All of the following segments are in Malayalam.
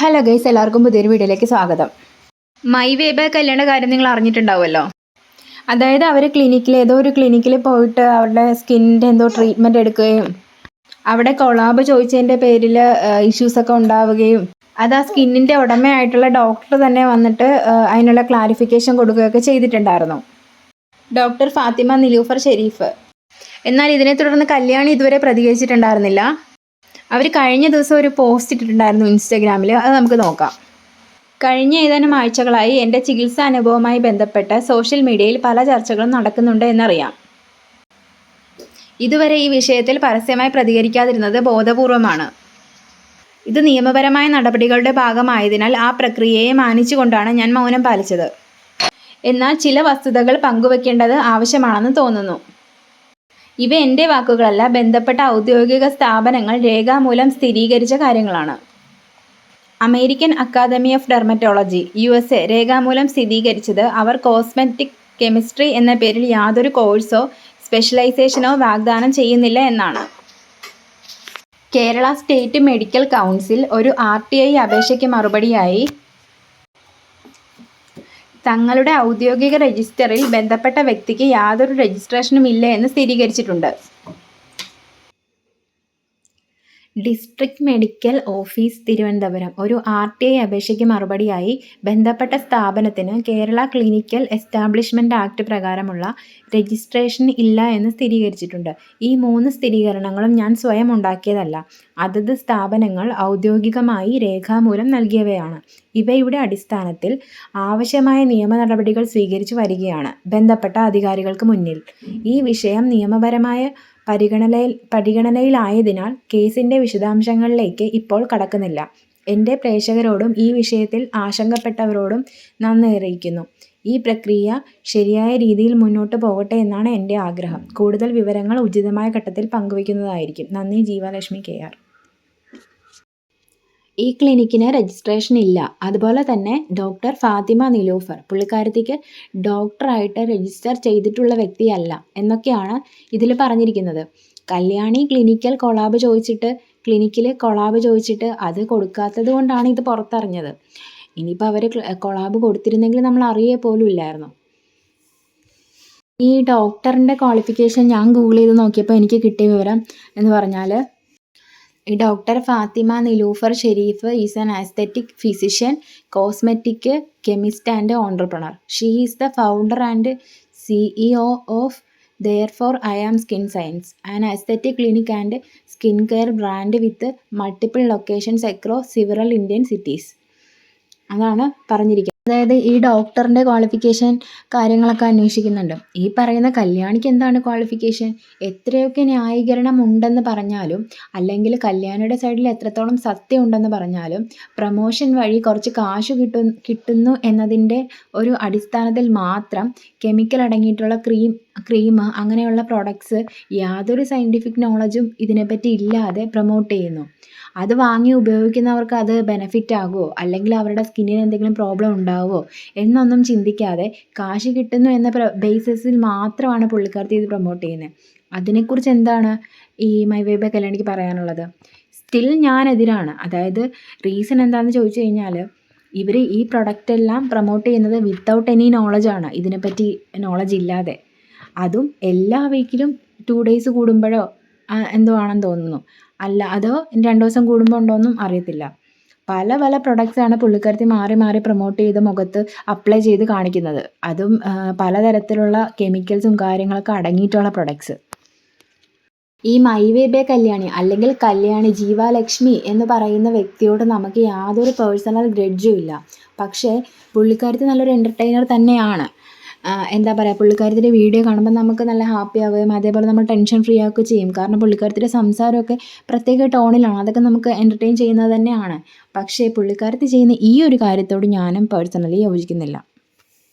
ഹലോ ഗൈസ്, എല്ലാവർക്കും പുതിയൊരു വീഡിയോയിലേക്ക് സ്വാഗതം. മൈവേബ കല്യാണ കാര്യം നിങ്ങൾ അറിഞ്ഞിട്ടുണ്ടാവുമല്ലോ. അതായത് അവർ ഏതോ ഒരു ക്ലിനിക്കിൽ പോയിട്ട് അവരുടെ സ്കിന്നിൻ്റെ എന്തോ ട്രീറ്റ്മെൻറ്റ് എടുക്കുകയും അവിടെ കൊളാബ് ചോദിച്ചതിൻ്റെ പേരിൽ ഇഷ്യൂസൊക്കെ ഉണ്ടാവുകയും അത് ആ സ്കിന്നിൻ്റെ ഉടമയായിട്ടുള്ള ഡോക്ടർ തന്നെ വന്നിട്ട് അതിനുള്ള ക്ലാരിഫിക്കേഷൻ കൊടുക്കുകയൊക്കെ ചെയ്തിട്ടുണ്ടായിരുന്നു, ഡോക്ടർ ഫാത്തിമ നിലൂഫർ ഷെരീഫ്. എന്നാൽ ഇതിനെ തുടർന്ന് കല്യാണി ഇതുവരെ പ്രതികരിച്ചിട്ടുണ്ടായിരുന്നില്ല. അവർ കഴിഞ്ഞ ദിവസം ഒരു പോസ്റ്റ് ഇട്ടിട്ടുണ്ടായിരുന്നു ഇൻസ്റ്റാഗ്രാമിൽ. അത് നമുക്ക് നോക്കാം. കഴിഞ്ഞ ഏതാനും ആഴ്ചകളായി എൻ്റെ ചികിത്സാ അനുഭവവുമായി ബന്ധപ്പെട്ട് സോഷ്യൽ മീഡിയയിൽ പല ചർച്ചകളും നടക്കുന്നുണ്ട് എന്നറിയാം. ഇതുവരെ ഈ വിഷയത്തിൽ പരസ്യമായി പ്രതികരിക്കാതിരുന്നത് ബോധപൂർവമാണ്. ഇത് നിയമപരമായ നടപടികളുടെ ഭാഗമായതിനാൽ ആ പ്രക്രിയയെ മാനിച്ചുകൊണ്ടാണ് ഞാൻ മൗനം പാലിച്ചത്. എന്നാൽ ചില വസ്തുതകൾ പങ്കുവെക്കേണ്ടത് ആവശ്യമാണെന്ന് തോന്നുന്നു. ഇവ എൻ്റെ വാക്കുകളല്ല, ബന്ധപ്പെട്ട ഔദ്യോഗിക സ്ഥാപനങ്ങൾ രേഖാമൂലം സ്ഥിരീകരിച്ച കാര്യങ്ങളാണ്. American Academy of Dermatology USA രേഖാമൂലം സ്ഥിരീകരിച്ചത് അവർ കോസ്മെറ്റിക് കെമിസ്ട്രി എന്ന പേരിൽ യാതൊരു കോഴ്സോ സ്പെഷ്യലൈസേഷനോ വാഗ്ദാനം ചെയ്യുന്നില്ല എന്നാണ്. കേരള സ്റ്റേറ്റ് മെഡിക്കൽ കൗൺസിൽ ഒരു RTI അപേക്ഷയ്ക്ക് മറുപടിയായി തങ്ങളുടെ ഔദ്യോഗിക രജിസ്റ്ററിൽ ബന്ധപ്പെട്ട വ്യക്തിക്ക് യാതൊരു രജിസ്ട്രേഷനും ഇല്ല എന്ന് സ്ഥിരീകരിച്ചിട്ടുണ്ട്. ഡിസ്ട്രിക്ട് മെഡിക്കൽ ഓഫീസ് തിരുവനന്തപുരം ഒരു RTI അപേക്ഷയ്ക്ക് മറുപടിയായി ബന്ധപ്പെട്ട സ്ഥാപനത്തിന് കേരള ക്ലിനിക്കൽ എസ്റ്റാബ്ലിഷ്മെൻറ്റ് ആക്ട് പ്രകാരമുള്ള രജിസ്ട്രേഷൻ ഇല്ല എന്ന് സ്ഥിരീകരിച്ചിട്ടുണ്ട്. ഈ 3 സ്ഥിരീകരണങ്ങളും ഞാൻ സ്വയം ഉണ്ടാക്കിയതല്ല. അതത് സ്ഥാപനങ്ങൾ ഔദ്യോഗികമായി രേഖാമൂലം നൽകിയവയാണ്. ഇവയുടെ അടിസ്ഥാനത്തിൽ ആവശ്യമായ നിയമ നടപടികൾ സ്വീകരിച്ചു വരികയാണ് ബന്ധപ്പെട്ട അധികാരികൾക്ക് മുന്നിൽ. ഈ വിഷയം നിയമപരമായ പരിഗണനയിലായതിനാൽ കേസിൻ്റെ വിശദാംശങ്ങളിലേക്ക് ഇപ്പോൾ കടക്കുന്നില്ല. എൻ്റെ പ്രേക്ഷകരോടും ഈ വിഷയത്തിൽ ആശങ്കപ്പെട്ടവരോടും നന്ദി അറിയിക്കുന്നു. ഈ പ്രക്രിയ ശരിയായ രീതിയിൽ മുന്നോട്ട് പോകട്ടെ എന്നാണ് എൻ്റെ ആഗ്രഹം. കൂടുതൽ വിവരങ്ങൾ ഉചിതമായ ഘട്ടത്തിൽ പങ്കുവയ്ക്കുന്നതായിരിക്കും. നന്ദി. ജീവലക്ഷ്മി KR. ഈ ക്ലിനിക്കിന് രജിസ്ട്രേഷൻ ഇല്ല. അതുപോലെ തന്നെ ഡോക്ടർ ഫാത്തിമ നിലൂഫർ പുള്ളിക്കാരത്തിക്ക് ഡോക്ടറായിട്ട് രജിസ്റ്റർ ചെയ്തിട്ടുള്ള വ്യക്തിയല്ല എന്നൊക്കെയാണ് ഇതിൽ പറഞ്ഞിരിക്കുന്നത്. കല്യാണി ക്ലിനിക്കിൽ കൊളാബ് ചോദിച്ചിട്ട് അത് കൊടുക്കാത്തത് കൊണ്ടാണ് ഇത് പുറത്തറിഞ്ഞത്. ഇനിയിപ്പോൾ അവർ കൊളാബ് കൊടുത്തിരുന്നെങ്കിൽ നമ്മൾ അറിയേ പോലും ഇല്ലായിരുന്നു. ഈ ഡോക്ടറിൻ്റെ ക്വാളിഫിക്കേഷൻ ഞാൻ ഗൂഗിൾ ചെയ്ത് നോക്കിയപ്പോൾ എനിക്ക് കിട്ടിയ വിവരം എന്ന് പറഞ്ഞാൽ doctor Fathima Niloufer Sharif is an aesthetic physician, cosmetic chemist and entrepreneur. She is the founder and CEO of Therefore I Am Skin Science, an aesthetic clinic and skincare brand with multiple locations across several Indian cities. അതാണ് പറഞ്ഞിരിക്കുന്നത്. അതായത് ഈ ഡോക്ടറിൻ്റെ ക്വാളിഫിക്കേഷൻ കാര്യങ്ങളൊക്കെ അന്വേഷിക്കുന്നുണ്ട്. ഈ പറയുന്ന കല്യാണിക്ക് എന്താണ് ക്വാളിഫിക്കേഷൻ? എത്രയൊക്കെ ന്യായീകരണം ഉണ്ടെന്ന് പറഞ്ഞാലും അല്ലെങ്കിൽ കല്യാണിയുടെ സൈഡിൽ എത്രത്തോളം സത്യം ഉണ്ടെന്ന് പറഞ്ഞാലും പ്രമോഷൻ വഴി കുറച്ച് കാശ് കിട്ടുന്നു എന്നതിൻ്റെ ഒരു അടിസ്ഥാനത്തിൽ മാത്രം കെമിക്കൽ അടങ്ങിയിട്ടുള്ള ക്രീം അങ്ങനെയുള്ള പ്രോഡക്ട്സ് യാതൊരു സയൻറ്റിഫിക് നോളജും ഇതിനെപ്പറ്റി ഇല്ലാതെ പ്രൊമോട്ട് ചെയ്യുന്നു. അത് വാങ്ങി ഉപയോഗിക്കുന്നവർക്ക് അത് ബെനഫിറ്റ് ആകുമോ അല്ലെങ്കിൽ അവരുടെ സ്കിന്നിന് എന്തെങ്കിലും പ്രോബ്ലം ഉണ്ടാവുമോ എന്നൊന്നും ചിന്തിക്കാതെ കാശ് കിട്ടുന്നു എന്ന ബേസിസിൽ മാത്രമാണ് പുള്ളിക്കാരത്തി ഇത് പ്രൊമോട്ട് ചെയ്യുന്നത്. അതിനെക്കുറിച്ച് എന്താണ് ഈ മൈവേബ കല്യാണിക്ക് പറയാനുള്ളത്? സ്റ്റിൽ ഞാനെതിരാണ്. അതായത് റീസൺ എന്താണെന്ന് ചോദിച്ചു കഴിഞ്ഞാൽ ഇവർ ഈ പ്രൊഡക്റ്റ് എല്ലാം പ്രൊമോട്ട് ചെയ്യുന്നത് വിത്തൗട്ട് എനി നോളജാണ്, ഇതിനെപ്പറ്റി നോളജ് ഇല്ലാതെ. അതും എല്ലാ വീക്കിലും 2 days കൂടുമ്പോഴോ എന്തോ ആണെന്ന് തോന്നുന്നു. അല്ല അതോ 2 ദിവസം കൂടുമ്പോൾ ഉണ്ടോയെന്നും അറിയത്തില്ല. പല പ്രൊഡക്ട്സാണ് പുള്ളിക്കാരത്തി മാറി പ്രൊമോട്ട് ചെയ്ത് മുഖത്ത് അപ്ലൈ ചെയ്ത് കാണിക്കുന്നത്. അതും പലതരത്തിലുള്ള കെമിക്കൽസും കാര്യങ്ങളൊക്കെ അടങ്ങിയിട്ടുള്ള പ്രൊഡക്ട്സ്. ഈ മൈവേബ കല്യാണി അല്ലെങ്കിൽ കല്യാണി ജീവലക്ഷ്മി എന്ന് പറയുന്ന വ്യക്തിയോട് നമുക്ക് യാതൊരു പേഴ്സണൽ ഗ്രഡ്ജും ഇല്ല. പക്ഷേ പുള്ളിക്കാരത്തി നല്ലൊരു എൻ്റർടൈനർ തന്നെയാണ്. എന്താ പറയുക, പുള്ളിക്കാരത്തിൻ്റെ വീഡിയോ കാണുമ്പോൾ നമുക്ക് നല്ല ഹാപ്പി ആവുകയും അതേപോലെ നമ്മൾ ടെൻഷൻ ഫ്രീ ആവുകയൊക്കെ ചെയ്യും. കാരണം പുള്ളിക്കാരത്തിൻ്റെ സംസാരമൊക്കെ പ്രത്യേക ടോണിലാണ്. അതൊക്കെ നമുക്ക് എൻ്റർടൈൻ ചെയ്യുന്നത് തന്നെയാണ്. പക്ഷേ പുള്ളിക്കാരത്തി ചെയ്യുന്ന ഈ ഒരു കാര്യത്തോട് ഞാനും പേഴ്സണലി യോജിക്കുന്നില്ല.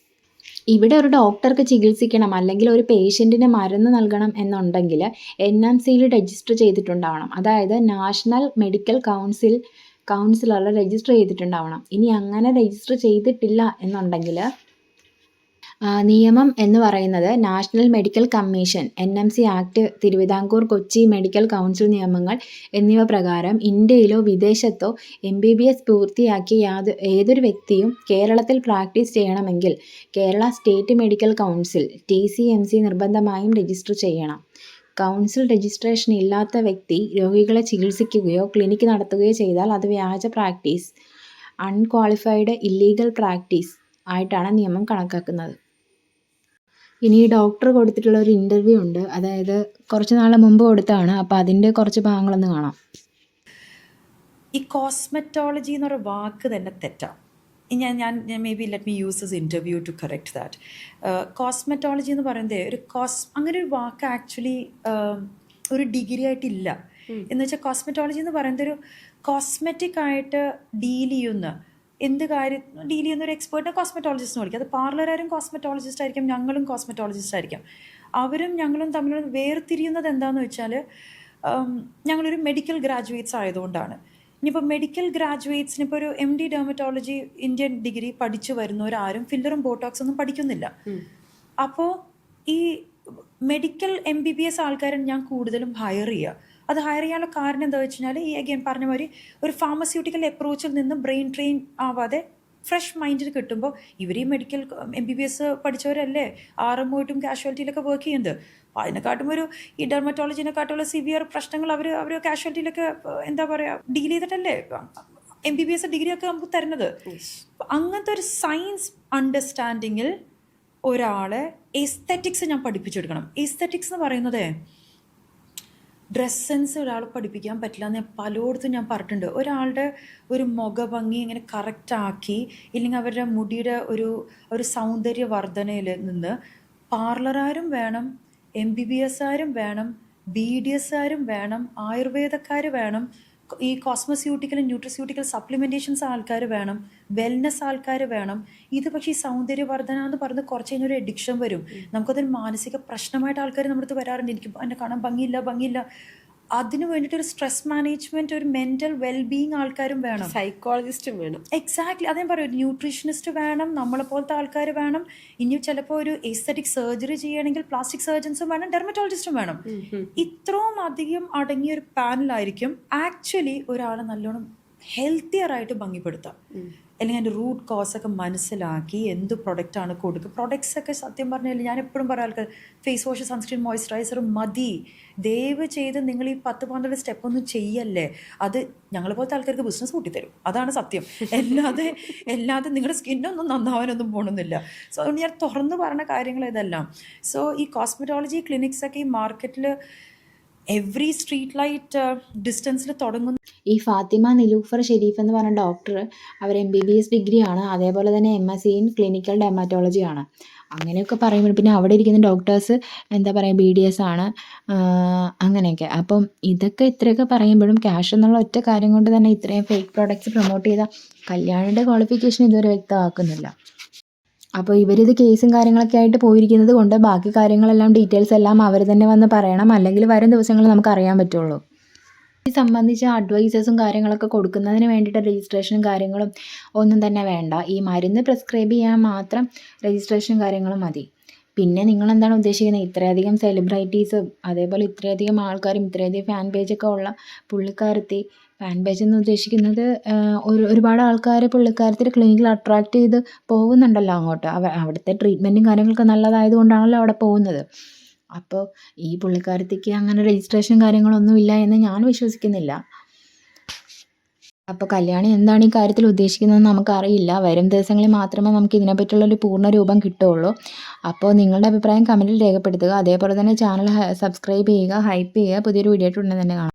ഇവിടെ ഒരു ഡോക്ടർക്ക് ചികിത്സിക്കണം അല്ലെങ്കിൽ ഒരു പേഷ്യൻറ്റിന് മരുന്ന് നൽകണം എന്നുണ്ടെങ്കിൽ NMCയിൽ രജിസ്റ്റർ ചെയ്തിട്ടുണ്ടാവണം. അതായത് നാഷണൽ മെഡിക്കൽ കൗൺസിലർ രജിസ്റ്റർ ചെയ്തിട്ടുണ്ടാവണം. ഇനി അങ്ങനെ രജിസ്റ്റർ ചെയ്തിട്ടില്ല എന്നുണ്ടെങ്കിൽ നിയമം എന്ന് പറയുന്നത് national medical commission NMC act, Thiruvithamkoor Kochi medical council നിയമങ്ങൾ എന്നിവ പ്രകാരം ഇന്ത്യയിലോ വിദേശത്തോ MBBS പൂർത്തിയാക്കിയ ഏതൊരു വ്യക്തിയും കേരളത്തിൽ പ്രാക്ടീസ് ചെയ്യണമെങ്കിൽ Kerala state medical council TCMC നിർബന്ധമായും രജിസ്റ്റർ ചെയ്യണം. കൗൺസിൽ രജിസ്ട്രേഷൻ ഇല്ലാത്ത വ്യക്തി രോഗികളെ ചികിത്സിക്കുകയോ ക്ലിനിക്ക് നടത്തുകയോ ചെയ്താൽ അത് വ്യാജ പ്രാക്ടീസ്, അൺക്വാളിഫൈഡ് ഇല്ലീഗൽ പ്രാക്ടീസ് ആയിട്ടാണ് നിയമം കണക്കാക്കുന്നത്. ഇനി ഡോക്ടർ കൊടുത്തിട്ടുള്ള ഒരു ഇൻ്റർവ്യൂ ഉണ്ട്, അതായത് കുറച്ച് നാൾ മുമ്പ് കൊടുത്തതാണ്. അപ്പോൾ അതിൻ്റെ കുറച്ച് ഭാഗങ്ങളൊന്ന് കാണാം. ഈ കോസ്മെറ്റോളജി എന്നൊരു വാക്ക് തന്നെ തെറ്റാണ്. ഞാൻ maybe let me use this interview to correct that. Cosmetology എന്ന് പറയുന്നത് അങ്ങനെ ഒരു വാക്ക് ആക്ച്വലി ഒരു ഡിഗ്രി ആയിട്ടില്ല. എന്ന് വെച്ചാൽ കോസ്മെറ്റോളജി എന്ന് പറയുന്നത് ഒരു കോസ്മെറ്റിക് ആയിട്ട് ഡീൽ ചെയ്യുന്ന എന്ത് കാര്യം ഡീൽ ചെയ്യുന്ന ഒരു എക്സ്പേർട്ടിനെ കോസ്മെറ്റോളജിസ്റ്റ് വിളിക്കും. അത് പാർലറുകാരും കോസ്മെറ്റോളജിസ്റ്റ് ആയിരിക്കും, ഞങ്ങളും കോസ്മെറ്റോളജിസ്റ്റ് ആയിരിക്കും. അവരും ഞങ്ങളും തമ്മിൽ വേർതിരിയുന്നത് എന്താണെന്ന് വെച്ചാൽ ഞങ്ങളൊരു മെഡിക്കൽ ഗ്രാജുവേറ്റ്സ് ആയതുകൊണ്ടാണ്. ഇനിയിപ്പോൾ മെഡിക്കൽ ഗ്രാജുവേറ്റ്സിന് ഇപ്പോൾ ഒരു MD ഡെർമറ്റോളജി ഇന്ത്യൻ ഡിഗ്രി പഠിച്ചു വരുന്നവരാരും ഫില്ലറും ബോട്ടോക്സ് ഒന്നും പഠിക്കുന്നില്ല. അപ്പോൾ ഈ മെഡിക്കൽ MBBS ആൾക്കാരെ ഞാൻ കൂടുതലും ഹയർ ചെയ്യുക. അത് ഹയർ ചെയ്യാനുള്ള കാരണം എന്താ വെച്ച് കഴിഞ്ഞാൽ ഈ അഗെയിൻ പറഞ്ഞ മാതിരി ഒരു ഫാർമസ്യൂട്ടിക്കൽ അപ്രോച്ചിൽ നിന്ന് ബ്രെയിൻ ട്രെയിൻ ആവാതെ ഫ്രഷ് മൈൻഡിൽ കിട്ടുമ്പോൾ ഇവർ ഈ മെഡിക്കൽ MBBS പഠിച്ചവരല്ലേ RMOയിട്ടും കാഷ്വാലിറ്റിയിലൊക്കെ വർക്ക് ചെയ്യുന്നത്. അപ്പോൾ അതിനെക്കാട്ടും ഈ ഡെർമറ്റോളജിനെക്കാട്ടുള്ള സിവിയർ പ്രശ്നങ്ങൾ അവർ കാഷ്വാലിറ്റിയിലൊക്കെ എന്താ പറയുക ഡീൽ ചെയ്തിട്ടല്ലേ MBBS ഡിഗ്രിയൊക്കെ നമുക്ക് തരുന്നത്. അങ്ങനത്തെ ഒരു സയൻസ് അണ്ടർസ്റ്റാൻഡിങ്ങിൽ ഒരാളെ എസ്തെറ്റിക്സ് ഞാൻ പഠിപ്പിച്ചെടുക്കണം. എസ്തെറ്റിക്സ് എന്ന് പറയുന്നത് ഡ്രസ് സെൻസ് ഒരാളെ പഠിപ്പിക്കാൻ പറ്റില്ല എന്ന് പലയിടത്തും ഞാൻ പറഞ്ഞിട്ടുണ്ട്. ഒരാളുടെ ഒരു മുഖഭംഗി ഇങ്ങനെ കറക്റ്റാക്കി ഇല്ലെങ്കിൽ അവരുടെ മുടിയുടെ ഒരു സൗന്ദര്യവർദ്ധനയിൽ നിന്ന് പാർലറാരും വേണം, MBBS ആരും വേണം, BDS ആരും വേണം, ആയുർവേദക്കാർ വേണം, ഈ കോസ്മെസ്യൂട്ടിക്കൽ ന്യൂട്രിസ്യൂട്ടിക്കൽ സപ്ലിമെൻറ്റേഷൻസ് ആൾക്കാർ വേണം, വെൽനെസ് ആൾക്കാർ വേണം. ഇത് പക്ഷേ ഈ സൗന്ദര്യവർദ്ധന എന്ന് പറയുന്നത് കുറച്ച് കഴിഞ്ഞൊരു എഡിക്ഷൻ വരും. നമുക്കതൊരു മാനസിക പ്രശ്നമായിട്ട് ആൾക്കാർ നമ്മുടെ അടുത്ത് വരാറുണ്ട്. എനിക്ക് എന്നെ കാണാൻ ഭംഗിയില്ല. അതിന് വേണ്ടിയിട്ട് ഒരു സ്ട്രെസ് മാനേജ്മെൻറ്റ്, ഒരു മെൻ്റൽ വെൽബീയിങ് ആൾക്കാരും വേണം, സൈക്കോളജിസ്റ്റും വേണം. എക്സാക്ട്ലി അതേ പറയും. ന്യൂട്രീഷനിസ്റ്റ് വേണം, നമ്മളെപ്പോലത്തെ ആൾക്കാർ വേണം. ഇനി ചിലപ്പോൾ ഒരു എസ്തെറ്റിക് സർജറി ചെയ്യണമെങ്കിൽ പ്ലാസ്റ്റിക് സർജൻസും വേണം, ഡെർമറ്റോളജിസ്റ്റും വേണം. ഇത്രയും അധികം അടങ്ങിയ ഒരു പാനലായിരിക്കും ആക്ച്വലി ഒരാളെ നല്ലോണം ഹെൽത്തിയർ ആയിട്ട് ഭംഗിപ്പെടുത്താം. അല്ലെങ്കിൽ അതിൻ്റെ റൂട്ട് കോസൊക്കെ മനസ്സിലാക്കി എന്ത് പ്രൊഡക്റ്റാണ് കൊടുക്കുക. പ്രൊഡക്ട്സൊക്കെ സത്യം പറഞ്ഞാൽ ഞാൻ എപ്പോഴും പറയാം ആൾക്കാർ ഫേസ് വാഷ്, സൺസ്ക്രീൻ, മോയ്സ്ചറൈസർ മതി. ദയവ് ചെയ്ത് നിങ്ങൾ ഈ 10-12 സ്റ്റെപ്പൊന്നും ചെയ്യല്ലേ. അത് ഞങ്ങളെ പോലത്തെ ആൾക്കാർക്ക് ബിസിനസ് കൂട്ടിത്തരും, അതാണ് സത്യം. അല്ലാതെ നിങ്ങളുടെ സ്കിന്നൊന്നും നന്നാവാനൊന്നും പോകണമെന്നില്ല. സോ അതുകൊണ്ട് ഞാൻ തുറന്ന് പറഞ്ഞ കാര്യങ്ങൾ ഇതെല്ലാം. സോ ഈ കോസ്മെറ്റോളജി ക്ലിനിക്സൊക്കെ ഈ മാർക്കറ്റിൽ എവറി സ്ട്രീറ്റ് ലൈറ്റ് ഡിസ്റ്റൻസിൽ തുടങ്ങുന്നു. ഈ ഫാത്തിമ നിലൂഫർ ഷെരീഫ് എന്ന് പറഞ്ഞ ഡോക്ടർ അവർ MBBS ഡിഗ്രിയാണ്, അതേപോലെ തന്നെ MSc ഇൻ ക്ലിനിക്കൽ ഡെർമറ്റോളജിയാണ്. അങ്ങനെയൊക്കെ പറയുമ്പോൾ പിന്നെ അവിടെ ഇരിക്കുന്ന ഡോക്ടേഴ്സ് എന്താ പറയുക BDS ആണ്, അങ്ങനെയൊക്കെ. അപ്പം ഇത്രയൊക്കെ പറയുമ്പോഴും ക്യാഷ് എന്നുള്ള ഒറ്റ കാര്യം കൊണ്ട് തന്നെ ഇത്രയും ഫേക്ക് പ്രോഡക്റ്റ്സ് പ്രൊമോട്ട് ചെയ്ത കല്യാണിയുടെ ക്വാളിഫിക്കേഷൻ ഇതുവരെ വ്യക്തമാക്കുന്നില്ല. അപ്പോൾ ഇവരിത് കേസും കാര്യങ്ങളൊക്കെ ആയിട്ട് പോയിരിക്കുന്നത് കൊണ്ട് ബാക്കി കാര്യങ്ങളെല്ലാം ഡീറ്റെയിൽസ് എല്ലാം അവർ തന്നെ വന്ന് പറയണം, അല്ലെങ്കിൽ വരും ദിവസങ്ങളിൽ നമുക്ക് അറിയാൻ പറ്റുള്ളൂ. ഇത് സംബന്ധിച്ച അഡ്വൈസസും കാര്യങ്ങളൊക്കെ കൊടുക്കുന്നതിന് വേണ്ടിയിട്ട് രജിസ്ട്രേഷനും കാര്യങ്ങളും ഒന്നും തന്നെ വേണ്ട. ഈ മരുന്ന് പ്രിസ്ക്രൈബ് ചെയ്യാൻ മാത്രം രജിസ്ട്രേഷനും കാര്യങ്ങളും മതി. പിന്നെ നിങ്ങളെന്താണ് ഉദ്ദേശിക്കുന്നത്? ഇത്രയധികം സെലിബ്രിറ്റീസും അതേപോലെ ഇത്രയധികം ആൾക്കാരും ഇത്രയധികം ഫാൻ പേജൊക്കെ ഉള്ള പുള്ളിക്കാരത്തി, ഫാൻ പേജ് എന്ന് ഉദ്ദേശിക്കുന്നത് ഒരുപാട് ആൾക്കാർ പുള്ളിക്കാരത്തിൻ്റെ ക്ലിനിക്കിൽ അട്രാക്റ്റ് ചെയ്ത് പോകുന്നുണ്ടല്ലോ അങ്ങോട്ട്. അവിടുത്തെ ട്രീറ്റ്മെൻറ്റും കാര്യങ്ങളൊക്കെ നല്ലതായതുകൊണ്ടാണല്ലോ അവിടെ പോകുന്നത്. അപ്പോൾ ഈ പുള്ളിക്കാരത്തിക്ക് അങ്ങനെ രജിസ്ട്രേഷൻ കാര്യങ്ങളൊന്നുമില്ല എന്ന് ഞാൻ വിശ്വസിക്കുന്നില്ല. അപ്പോൾ കല്യാണി എന്താണ് ഈ കാര്യത്തിൽ ഉദ്ദേശിക്കുന്നതെന്ന് നമുക്കറിയില്ല. വരും ദിവസങ്ങളിൽ മാത്രമേ നമുക്ക് ഇതിനെപ്പറ്റിയുള്ളൊരു പൂർണ്ണ രൂപം കിട്ടുകയുള്ളൂ. അപ്പോൾ നിങ്ങളുടെ അഭിപ്രായം കമൻറ്റിൽ രേഖപ്പെടുത്തുക. അതേപോലെ തന്നെ ചാനൽ സബ്സ്ക്രൈബ് ചെയ്യുക, ഹൈപ്പ് ചെയ്യുക. പുതിയൊരു വീഡിയോ ആയിട്ട് ഉടനെ തന്നെ കാണാം.